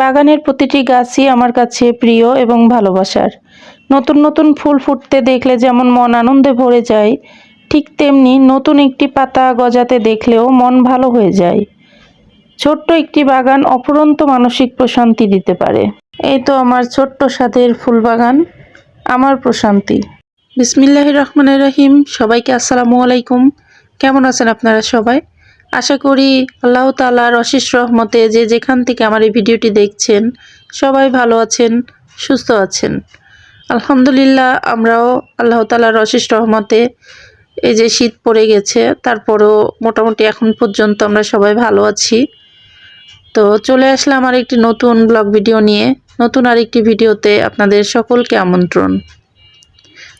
বাগানের প্রতিটি গাছই আমার কাছে প্রিয় এবং ভালোবাসার। নতুন নতুন ফুল ফুটতে দেখলে যেমন মন আনন্দে ভরে যায়, ঠিক তেমনি নতুন একটি পাতা গজাতে দেখলেও মন ভালো হয়ে যায়। ছোট্ট একটি বাগান অফুরন্ত মানসিক প্রশান্তি দিতে পারে। এই তো আমার ছোট্ট সাদের ফুল বাগান, আমার প্রশান্তি। বিসমিল্লাহির রহমানির রহিম। সবাইকে আসসালামু আলাইকুম। কেমন আছেন আপনারা সবাই? আশা করি আল্লাহ তাআলার অশেষ রহমতে যে যেখান থেকে আমার এই ভিডিওটি দেখছেন সবাই ভালো আছেন, সুস্থ আছেন। আলহামদুলিল্লাহ, আমরাও আল্লাহ তাআলার অশেষ রহমতে এই যে শীত পড়ে গেছে, তারপরও মোটামুটি এখন পর্যন্ত আমরা সবাই ভালো আছি। তো চলে আসলাম আর একটি নতুন ব্লগ ভিডিও নিয়ে। নতুন আরেকটি ভিডিওতে আপনাদের সকলকে আমন্ত্রণ।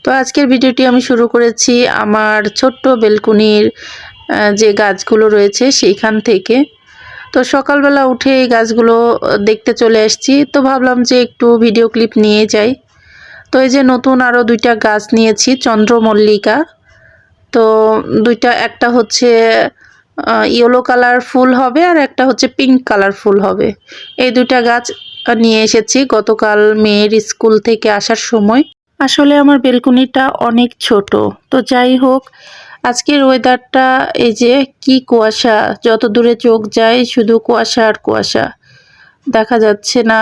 তো আজকের ভিডিওটি আমি শুরু করেছি আমার ছোট্ট বেলকুনির যে গাছগুলো রয়েছে সেইখান থেকে। তো সকালবেলা উঠে এই গাছগুলো দেখতে চলে আসছি, তো ভাবলাম যে একটু ভিডিও ক্লিপ নিয়ে যাই। তো এই যে নতুন আরও দুইটা গাছ নিয়েছি, চন্দ্রমল্লিকা। তো দুইটা, একটা হচ্ছে ইয়েলো কালার ফুল হবে আর একটা হচ্ছে পিঙ্ক কালার ফুল হবে। এই দুইটা গাছ নিয়ে এসেছি গতকাল মেয়ের স্কুল থেকে আসার সময়। আসলে আমার বেলকনিটা অনেক ছোট, তো যাই হোক, আজকের ওয়েদারটা এই যে কি কুয়াশা, যত দূরে চোখ যায় শুধু কুয়াশা আর কুয়াশা, দেখা যাচ্ছে না,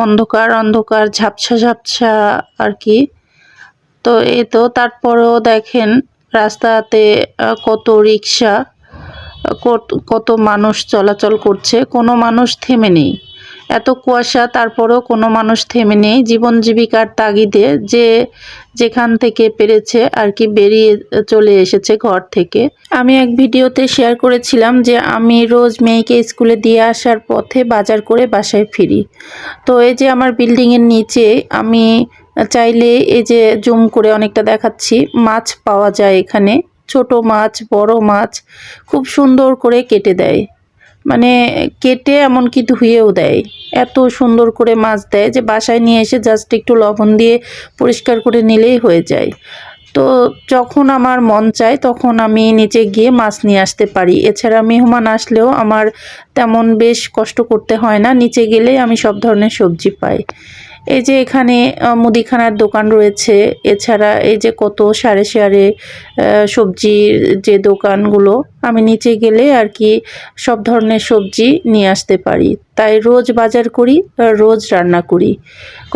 অন্ধকার অন্ধকার ঝাপসা ঝাপসা আর কি। তো এই তো তারপরেও দেখেন রাস্তাতে কত রিক্সা, কত মানুষ চলাচল করছে, কোনো মানুষ থেমে নেই। এত কুয়াশা, তারপরেও কোনো মানুষ থেমে নেই। জীবন জীবিকার তাগিদে যে যেখান থেকে পেরেছে আর কি বেরিয়ে চলে এসেছে ঘর থেকে। আমি এক ভিডিওতে শেয়ার করেছিলাম যে আমি রোজ মেয়েকে স্কুলে দিয়ে আসার পথে বাজার করে বাসায় ফিরি। তো এই যে আমার বিল্ডিংয়ের নিচে আমি চাইলে এই যে জুম করে অনেকটা দেখাচ্ছি, মাছ পাওয়া যায় এখানে। ছোট মাছ, বড় মাছ খুব সুন্দর করে কেটে দেয়, মানে কেটে এমনকি ধুয়েও দেয়। এত সুন্দর করে মাছ দেয় যে বাসায় নিয়ে এসে জাস্ট একটু লবণ দিয়ে পরিষ্কার করে নিলেই হয়ে যায়। তো যখন আমার মন চায় তখন আমি নিচে গিয়ে মাছ নিয়ে আসতে পারি। এছাড়া মেহমান আসলেও আমার তেমন বেশ কষ্ট করতে হয় না, নিচে গেলেই আমি সব ধরনের সবজি পাই। এই যে এখানে মুদিখানার দোকান রয়েছে, এছাড়া এই যে কত সারে সারে সবজির যে দোকানগুলো, আমি নিচে গেলে আর কি সব ধরনের সবজি নিয়ে আসতে পারি। তাই রোজ বাজার করি, রোজ রান্না করি,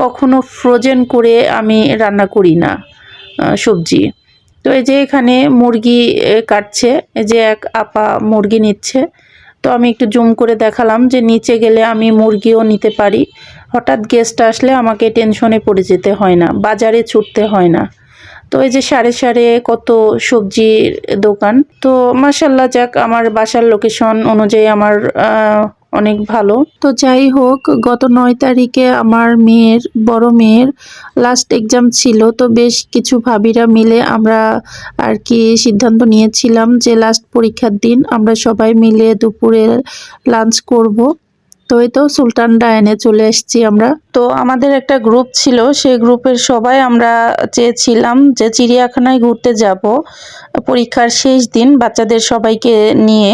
কখনো ফ্রোজেন করে আমি রান্না করি না সবজি। তো এই যে এখানে মুরগি কাটছে, এই যে এক আপা মুরগি নিচ্ছে। তো আমি একটু জুম করে দেখালাম যে নিচে গেলে আমি মুরগিও নিতে পারি। হঠাৎ গেস্ট আসলে আমাকে টেনশনে পড়ে যেতে হয় না, বাজারে ছুটতে হয় না। তো এই যে সারে সারে কত সবজির দোকান। তো মাশাল্লাহ, যাক, আমার বাসার লোকেশন অনুযায়ী আমার অনেক ভালো। তো যাই হোক, গত 9 তারিখে আমার বড় মেয়ের লাস্ট এক্সাম ছিল। তো বেশ কিছু ভাবিরা মিলে আমরা আর কি সিদ্ধান্ত নিয়েছিলাম যে লাস্ট পরীক্ষার দিন আমরা সবাই মিলে দুপুরে লাঞ্চ করব। তো এই তো সুলতান ডায়ানে চলে এসেছি আমরা। তো আমাদের একটা গ্রুপ ছিল, সেই গ্রুপের সবাই আমরা চেয়েছিলাম যে চিড়িয়াখানায় ঘুরতে যাব পরীক্ষার শেষ দিন বাচ্চাদের সবাইকে নিয়ে।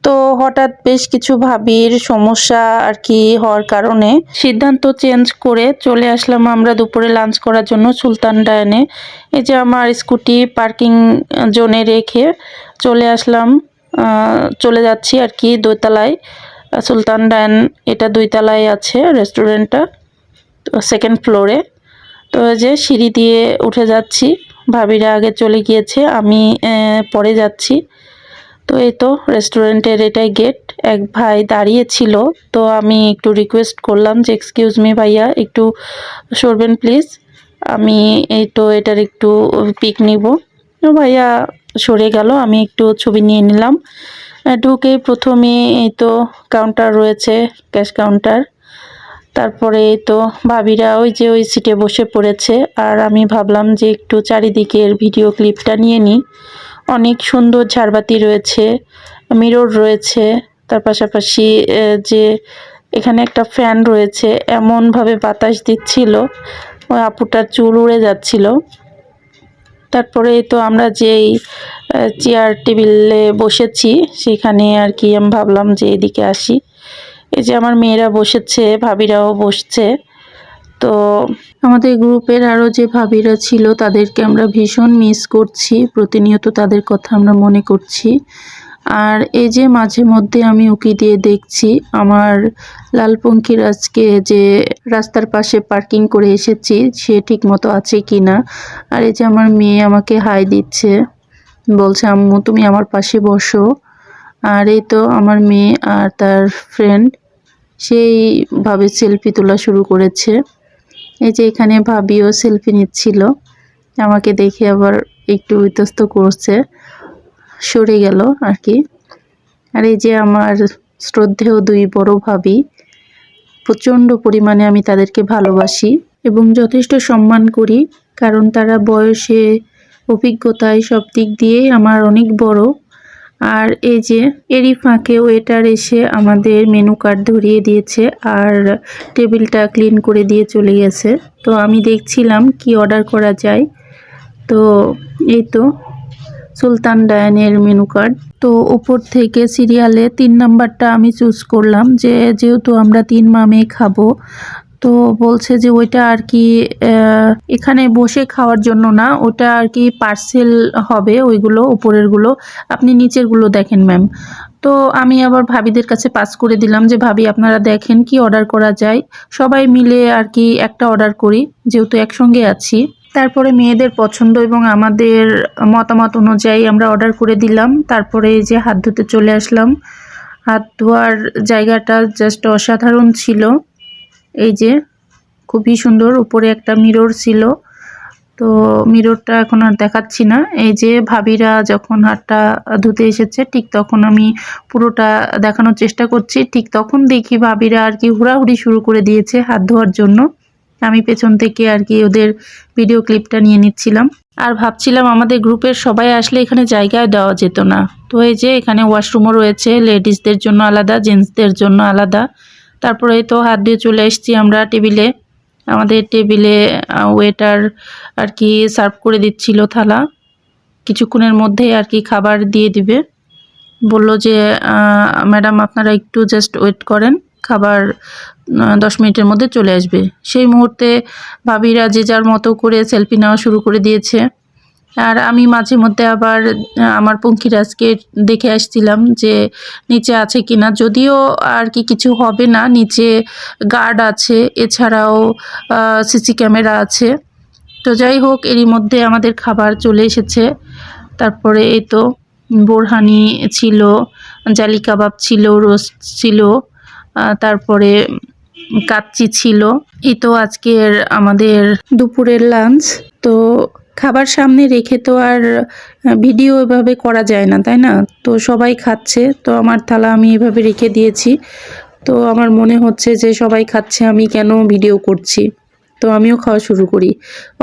তো হঠাৎ বেশ কিছু ভাবির সমস্যা আর কি হওয়ার কারণে সিদ্ধান্ত চেঞ্জ করে চলে আসলাম আমরা দুপুরে লাঞ্চ করার জন্য সুলতান ডায়ানে। এই যে আমার স্কুটি পার্কিং জোনে রেখে চলে আসলাম, চলে যাচ্ছি আর কি দোতলায়। সুলতান ডায়ান এটা 2 তলায় আছে রেস্টুরেন্টটা, সেকেন্ড ফ্লোরে। তো যে সিঁড়ি দিয়ে উঠে যাচ্ছি, ভাবিরা আগে চলে গিয়েছে, আমি পরে যাচ্ছি। তো এই তো রেস্টুরেন্টের এটাই গেট। এক ভাই দাঁড়িয়ে ছিল, তো আমি একটু রিকোয়েস্ট করলাম যে এক্সকিউজ মি ভাইয়া, একটু সরবেন প্লিজ, আমি এই তো এটার একটু পিক নিব। ভাইয়া সরে গেল, আমি একটু ছবি নিয়ে নিলাম। ঢুকে প্রথমে এই তো কাউন্টার রয়েছে, ক্যাশ কাউন্টার। তারপরে এই তো ভাবিরা ওই যে ওই সিটে বসে পড়েছে, আর আমি ভাবলাম যে একটু চারিদিকের ভিডিও ক্লিপটা নিয়ে নিই। অনেক সুন্দর ঝাড়বাতি রয়েছে, মিরর রয়েছে, তার পাশাপাশি যে এখানে একটা ফ্যান রয়েছে, এমনভাবে বাতাস দিচ্ছিল ওই আপুটার চুল উড়ে যাচ্ছিল। তারপরে তো আমরা যেই চেয়ার টেবিলে বসেছি সেখানে আর কি আমি ভাবলাম যে এদিকে আসি। এই যে আমার মেয়েরা বসেছে, ভাবিরাও বসছে। তো আমাদের গ্রুপের আরও যে ভাবিরা ছিল তাদেরকে আমরা ভীষণ মিস করছি, প্রতিনিয়ত তাদের কথা আমরা মনে করছি। আর এই যে মাঝে মধ্যে আমি উকি দিয়ে দেখছি আমার লালপঙ্খির আজকে যে রাস্তার পাশে পার্কিং করে এসেছি সে ঠিক মতো আছে কি না। আর এই যে আমার মেয়ে আমাকে হাই দিচ্ছে, বলছে আম্মু তুমি আমার পাশে বসো। আর এই তো আমার মেয়ে আর তার ফ্রেন্ড সেইভাবে সেলফি তোলা শুরু করেছে। এই যে এখানে ভাবিও সেলফি নিচ্ছিল, আমাকে দেখে আবার একটু ইতস্ত করছে, সরে গেল আর কি। আর এই যে আমার শ্রদ্ধেয় দুই বড় ভাবি, প্রচণ্ড পরিমাণে আমি তাদেরকে ভালোবাসি এবং যথেষ্ট সম্মান করি, কারণ তারা বয়সে, অভিজ্ঞতায় সব দিক দিয়েই আমার অনেক বড়। আর এই যে এরই ফাঁকে ওয়েটার এসে আমাদের মেনু কার্ড ধরিয়ে দিয়েছে আর টেবিলটা ক্লিন করে দিয়ে চলে গেছে। তো আমি দেখছিলাম কি অর্ডার করা যায়। তো এই তো সুলতান ডায়ানের মেনু কার্ড। তো উপর থেকে সিরিয়ালে 3 নাম্বারটা আমি চুজ করলাম, যেহেতু আমরা 3 মামে খাবো। তো বলছে যে ওইটা আর কি এখানে বসে খাওয়ার জন্য না, ওটা আর কি পার্সেল হবে, ওইগুলো উপরেরগুলো, আপনি নিচেরগুলো দেখেন ম্যাম। তো আমি আবার ভাবিদের কাছে পাস করে দিলাম যে ভাবি আপনারা দেখেন কি অর্ডার করা যায়, সবাই মিলে আর কি একটা অর্ডার করি যেহেতু একসঙ্গে আছি। তারপরে মেয়েদের পছন্দ এবং আমাদের মতামত অনুযায়ী আমরা অর্ডার করে দিলাম। তারপরে এই যে হাত ধুতে চলে আসলাম, হাত ধোয়ার জায়গাটা জাস্ট অসাধারণ ছিল। এই যে খুবই সুন্দর, উপরে একটা মিরর ছিল, তো মিররটা এখন আর দেখাচ্ছি না। এই যে ভাবিরা যখন হাতটা ধুতে এসেছে ঠিক তখন আমি পুরোটা দেখানোর চেষ্টা করছি। ঠিক তখন দেখি ভাবিরা আর কি হুড়াহুড়ি শুরু করে দিয়েছে হাত ধোয়ার জন্য। আমি পেছন থেকে আর কি ওদের ভিডিও ক্লিপটা নিয়ে নিচ্ছিলাম আর ভাবছিলাম আমাদের গ্রুপের সবাই আসলে এখানে জায়গায় দেওয়া যেত না। তো এই যে এখানে ওয়াশরুমও রয়েছে, লেডিসদের জন্য আলাদা, জেন্টসদের জন্য আলাদা। তারপরে তো হাত ধুয়ে চলে এসেছি আমরা টেবিলে। আমাদের টেবিলে ওয়েটার আর কি সার্ভ করে দিচ্ছিল থালা, কিছুক্ষণের মধ্যেই আর কি খাবার দিয়ে দিবে। বলল যে ম্যাডাম আপনারা একটু জাস্ট ওয়েট করেন, খাবার 10 মিনিটের মধ্যে চলে আসবে। সেই মুহূর্তে ভাবিরা যে যার মতো করে সেলফি নেওয়া শুরু করে দিয়েছে। আর আমি মাঝে মধ্যে আবার আমার পঙ্খিরাজকে দেখে আসছিলাম যে নিচে আছে কিনা, যদিও আর কি কিছু হবে না, নিচে গার্ড আছে, এছাড়াও সিসি ক্যামেরা আছে। তো যাই হোক এরই মধ্যে আমাদের খাবার চলে এসেছে। তারপরে এই তো বোরহানি ছিল, জালি কাবাব ছিল, রোস্ট ছিল, তারপরে কাচ্চি ছিল। এই তো আজকের আমাদের দুপুরের লাঞ্চ। তো খাবার সামনে রেখে তো আর ভিডিও এভাবে করা যায় না, তাই না? তো সবাই খাচ্ছে, তো আমার থালা আমি এভাবে রেখে দিয়েছি। তো আমার মনে হচ্ছে যে সবাই খাচ্ছে, আমি কেন ভিডিও করছি। তো আমিও খাওয়া শুরু করি,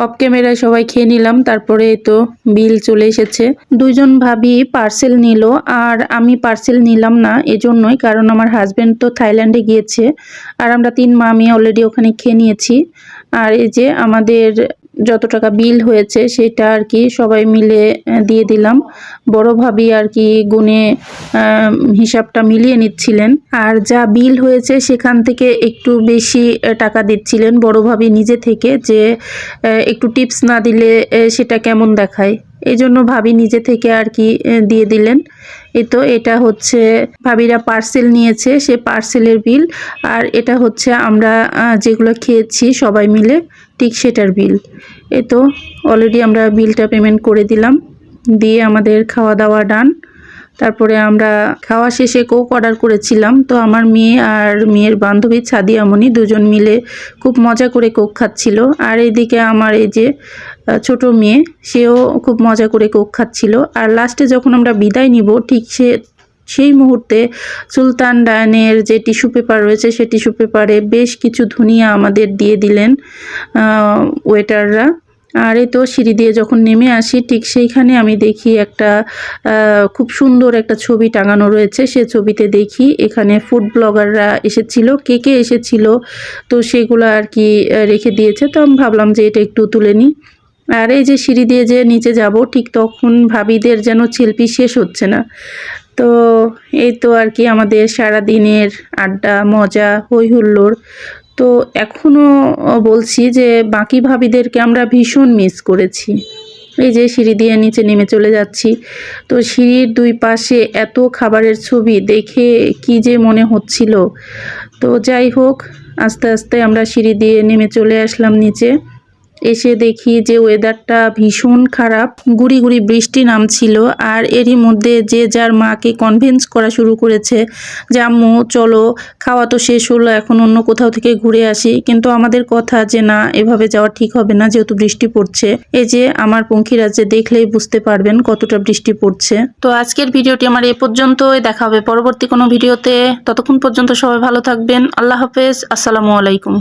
অফ ক্যামেরায় সবাই খেয়ে নিলাম। তারপরে তো বিল চলে এসেছে। দুইজন ভাবি পার্সেল নিল আর আমি পার্সেল নিলাম না, এজন্যই কারণ আমার হাজব্যান্ড তো থাইল্যান্ডে গিয়েছে আর আমরা 3 মামি অলরেডি ওখানে খেয়ে নিয়েছি। আর এই যে আমাদের যত টাকা বিল হয়েছে সেটা আর কি সবাই মিলে দিয়ে দিলাম। বড় ভাবি আর কি গুনে হিসাবটা মিলিয়ে নিচ্ছিলেন, আর যা বিল হয়েছে সেখান থেকে একটু বেশি টাকা দিচ্ছিলেন বড় ভাবি নিজে থেকে, যে একটু টিপস না দিলে সেটা কেমন দেখায়, এই জন্য ভাবি নিজে থেকে আর কি দিয়ে দিলেন। এই তো এটা হচ্ছে ভাবিরা পার্সেল নিয়েছে, সে পার্সেলের বিল, আর এটা হচ্ছে আমরা যেগুলো খেয়েছি সবাই মিলে ঠিক সেটার বিল। এই তো অলরেডি আমরা বিলটা পেমেন্ট করে দিলাম, দিয়ে আমাদের খাওয়া দাওয়া ডান। তারপরে আমরা খাওয়া শেষে কোক অর্ডার করেছিলাম। তো আমার মেয়ে আর মেয়ের বান্ধবী ছাদিয়ামণি দুজন মিলে খুব মজা করে কোক খাচ্ছিল। আর এইদিকে আমার এই যে ছোট মেয়ে, সেও খুব মজা করে কোক খাচ্ছিল। আর লাস্টে যখন আমরা বিদায় নিব ঠিক সেই মুহূর্তে সুলতান ডায়ানের যে টিস্যু পেপার রয়েছে সে টিস্যু পেপারে বেশ কিছু ধনিয়া আমাদের দিয়ে দিলেন ওয়েটাররা। আর এই তো সিঁড়ি দিয়ে যখন নেমে আসি ঠিক সেইখানে আমি দেখি একটা খুব সুন্দর একটা ছবি টাঙানো রয়েছে। সে ছবিতে দেখি এখানে ফুড ব্লগাররা এসেছিল, কে কে এসেছিল, তো সেগুলো আর কি রেখে দিয়েছে। তো আমি ভাবলাম যে এটা একটু তুলে নিই। আর এই যে সিঁড়ি দিয়ে যে নিচে যাব ঠিক তখন ভাবিদের যেন সেলফি শেষ হচ্ছে না। তো এই তো আর কি আমাদের সারা দিনের আড্ডা, মজা, হই হুল্লোড়। তো এখনও বলছি যে বাকি ভাবিদেরকে আমরা ভীষণ মিস করেছি। এই যে সিঁড়ি দিয়ে নিচে নেমে চলে যাচ্ছি, তো সিঁড়ির দুই পাশে এত খাবারের ছবি দেখে কি যে মনে হচ্ছিল। তো যাই হোক, আস্তে আস্তে আমরা সিঁড়ি দিয়ে নেমে চলে আসলাম নিচে। এসে দেখি যে ওয়েদারটা ভীষণ খারাপ, গুড়ি গুড়ি বৃষ্টি নামছিল। আর এরই মধ্যে যে যার মাকে কনভিন্স করা শুরু করেছে যে আম্মু চলো, খাওয়া তো শেষ হলো, এখন অন্য কোথাও থেকে ঘুরে আসি। কিন্তু আমাদের কথা যে না, এভাবে যাওয়া ঠিক হবে না, যেহেতু বৃষ্টি পড়ছে। এই যে আমার পঙ্খিরাজে দেখলেই বুঝতে পারবেন কতটা বৃষ্টি পড়ছে। তো আজকের ভিডিওটি আমার এই পর্যন্তই, দেখা হবে পরবর্তী কোনো ভিডিওতে। ততক্ষণ পর্যন্ত সবাই ভালো থাকবেন। আল্লাহ হাফেজ, আসসালামু আলাইকুম।